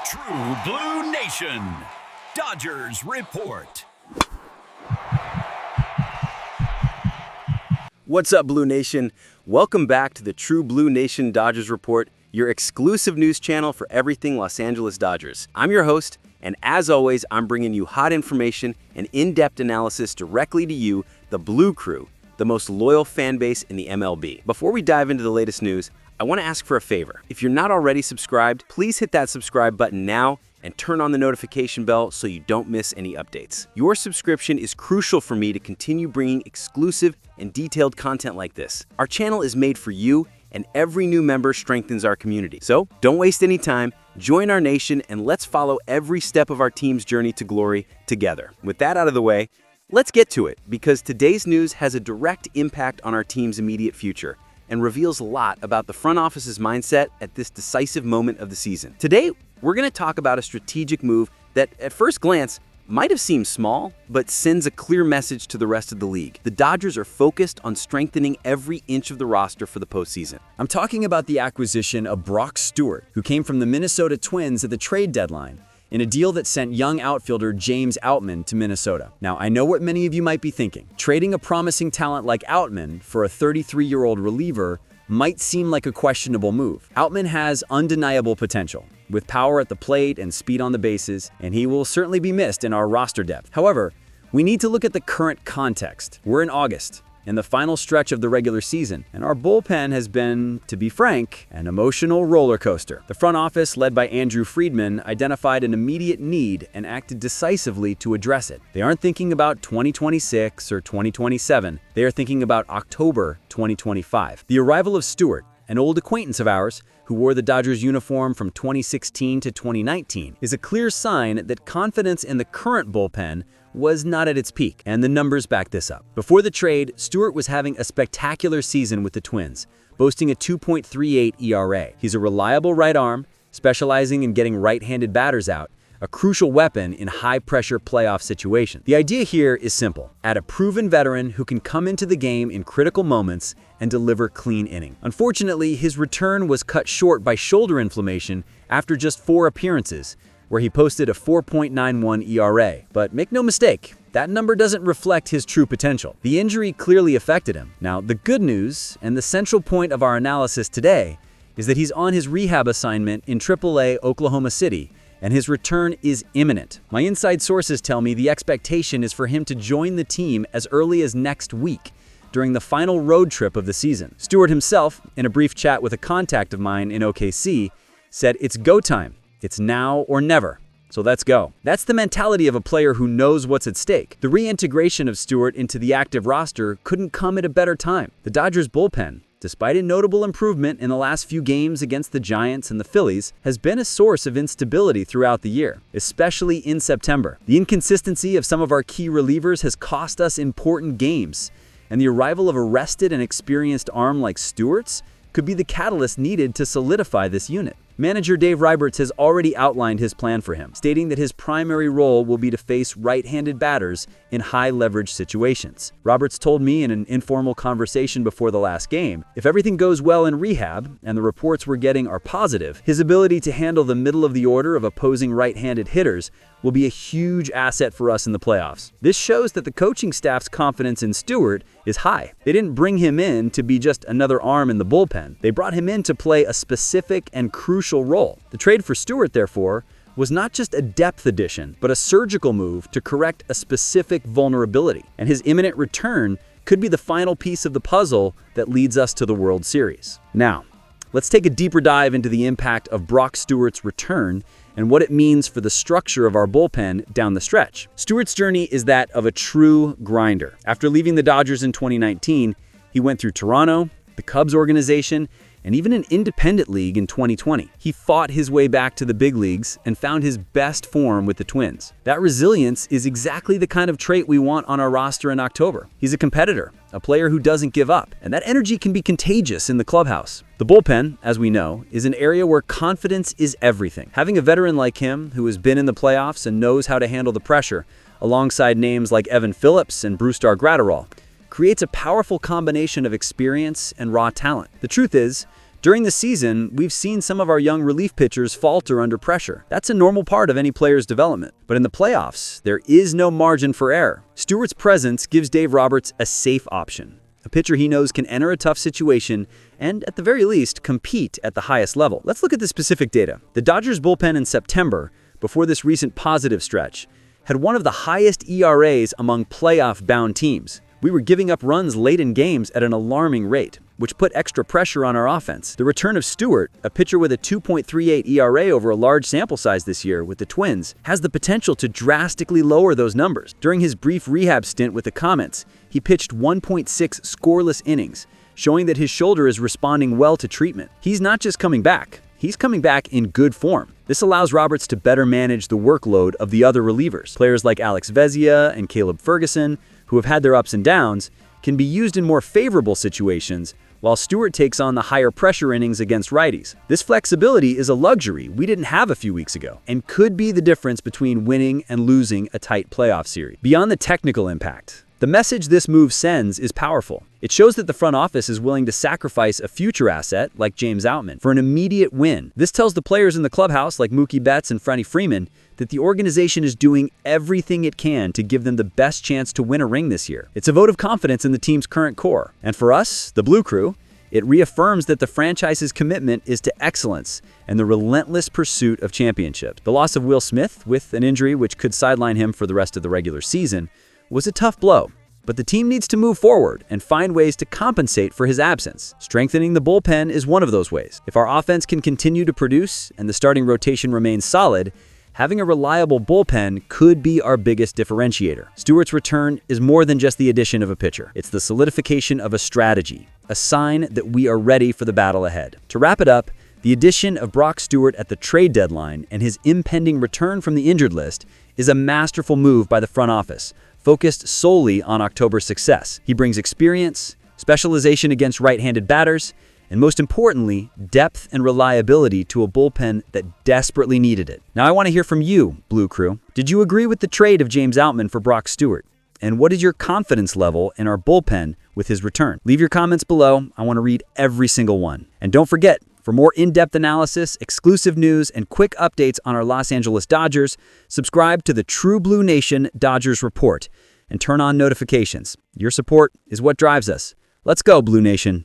True Blue Nation, Dodgers Report. What's up, Blue Nation? Welcome back to the True Blue Nation Dodgers Report, your exclusive news channel for everything Los Angeles Dodgers. I'm your host, and as always, I'm bringing you hot information and in-depth analysis directly to you, the Blue Crew, the most loyal fan base in the MLB. Before we dive into the latest news, I want to ask for a favor. If you're not already subscribed, please hit that subscribe button now and turn on the notification bell so you don't miss any updates. Your subscription is crucial for me to continue bringing exclusive and detailed content like this. Our channel is made for you, and every new member strengthens our community. So don't waste any time, join our nation, and let's follow every step of our team's journey to glory together. With that out of the way, let's get to it, because today's news has a direct impact on our team's immediate future and reveals a lot about the front office's mindset at this decisive moment of the season. Today, we're going to talk about a strategic move that, at first glance, might have seemed small, but sends a clear message to the rest of the league. The Dodgers are focused on strengthening every inch of the roster for the postseason. I'm talking about the acquisition of Brock Stewart, who came from the Minnesota Twins at the trade deadline, in a deal that sent young outfielder James Outman to Minnesota. Now, I know what many of you might be thinking. Trading a promising talent like Outman for a 33-year-old reliever might seem like a questionable move. Outman has undeniable potential, with power at the plate and speed on the bases, and he will certainly be missed in our roster depth. However, we need to look at the current context. We're in August, in the final stretch of the regular season, and our bullpen has been, to be frank, an emotional roller coaster. The front office, led by Andrew Friedman, identified an immediate need and acted decisively to address it. They aren't thinking about 2026 or 2027. They are thinking about October 2025. The arrival of Stewart, an old acquaintance of ours, who wore the Dodgers uniform from 2016 to 2019, is a clear sign that confidence in the current bullpen was not at its peak, and the numbers back this up. Before the trade, Stewart was having a spectacular season with the Twins, boasting a 2.38 ERA. He's a reliable right arm, specializing in getting right-handed batters out, a crucial weapon in high-pressure playoff situations. The idea here is simple. Add a proven veteran who can come into the game in critical moments and deliver clean innings. Unfortunately, his return was cut short by shoulder inflammation after just 4 appearances, where he posted a 4.91 ERA. But make no mistake, that number doesn't reflect his true potential. The injury clearly affected him. Now, the good news, and the central point of our analysis today, is that he's on his rehab assignment in AAA Oklahoma City, and his return is imminent. My inside sources tell me the expectation is for him to join the team as early as next week, during the final road trip of the season. Stewart himself, in a brief chat with a contact of mine in OKC, said it's go time. It's now or never. So let's go. That's the mentality of a player who knows what's at stake. The reintegration of Stewart into the active roster couldn't come at a better time. The Dodgers bullpen, despite a notable improvement in the last few games against the Giants and the Phillies, has been a source of instability throughout the year, especially in September. The inconsistency of some of our key relievers has cost us important games, and the arrival of a rested and experienced arm like Stewart's could be the catalyst needed to solidify this unit. Manager Dave Roberts has already outlined his plan for him, stating that his primary role will be to face right-handed batters in high-leverage situations. Roberts told me in an informal conversation before the last game, if everything goes well in rehab, and the reports we're getting are positive, his ability to handle the middle of the order of opposing right-handed hitters will be a huge asset for us in the playoffs. This shows that the coaching staff's confidence in Stewart is high. They didn't bring him in to be just another arm in the bullpen. They brought him in to play a specific and crucial role. The trade for Stewart, therefore, was not just a depth addition, but a surgical move to correct a specific vulnerability. And his imminent return could be the final piece of the puzzle that leads us to the World Series. Now, let's take a deeper dive into the impact of Brock Stewart's return and what it means for the structure of our bullpen down the stretch. Stewart's journey is that of a true grinder. After leaving the Dodgers in 2019, he went through Toronto, the Cubs organization, and even an independent league in 2020. He fought his way back to the big leagues and found his best form with the Twins. That resilience is exactly the kind of trait we want on our roster in October. He's a competitor, a player who doesn't give up, and that energy can be contagious in the clubhouse. The bullpen, as we know, is an area where confidence is everything. Having a veteran like him, who has been in the playoffs and knows how to handle the pressure, alongside names like Evan Phillips and Brusdar Graterol, creates a powerful combination of experience and raw talent. The truth is, During the season, we've seen some of our young relief pitchers falter under pressure. That's a normal part of any player's development. But in the playoffs, there is no margin for error. Stewart's presence gives Dave Roberts a safe option. A pitcher he knows can enter a tough situation and, at the very least, compete at the highest level. Let's look at the specific data. The Dodgers bullpen in September, before this recent positive stretch, had one of the highest ERAs among playoff-bound teams. We were giving up runs late in games at an alarming rate, which put extra pressure on our offense. The return of Stewart, a pitcher with a 2.38 ERA over a large sample size this year with the Twins, has the potential to drastically lower those numbers. During his brief rehab stint with the Comets, he pitched 1.6 scoreless innings, showing that his shoulder is responding well to treatment. He's not just coming back, he's coming back in good form. This allows Roberts to better manage the workload of the other relievers. Players like Alex Vezia and Caleb Ferguson, who have had their ups and downs, can be used in more favorable situations, while Stewart takes on the higher pressure innings against righties. This flexibility is a luxury we didn't have a few weeks ago, and could be the difference between winning and losing a tight playoff series. Beyond the technical impact, the message this move sends is powerful. It shows that the front office is willing to sacrifice a future asset, like James Outman, for an immediate win. This tells the players in the clubhouse, like Mookie Betts and Freddie Freeman, that the organization is doing everything it can to give them the best chance to win a ring this year. It's a vote of confidence in the team's current core. And for us, the Blue Crew, it reaffirms that the franchise's commitment is to excellence and the relentless pursuit of championships. The loss of Will Smith, with an injury which could sideline him for the rest of the regular season, was a tough blow. But the team needs to move forward and find ways to compensate for his absence. Strengthening the bullpen is one of those ways. If our offense can continue to produce and the starting rotation remains solid, having a reliable bullpen could be our biggest differentiator. Stewart's return is more than just the addition of a pitcher. It's the solidification of a strategy, a sign that we are ready for the battle ahead. To wrap it up, the addition of Brock Stewart at the trade deadline and his impending return from the injured list is a masterful move by the front office, focused solely on October's success. He brings experience, specialization against right-handed batters, and most importantly, depth and reliability to a bullpen that desperately needed it. Now I want to hear from you, Blue Crew. Did you agree with the trade of James Outman for Brock Stewart? And what is your confidence level in our bullpen with his return? Leave your comments below. I want to read every single one. And don't forget, for more in-depth analysis, exclusive news, and quick updates on our Los Angeles Dodgers, subscribe to the True Blue Nation Dodgers Report and turn on notifications. Your support is what drives us. Let's go, Blue Nation.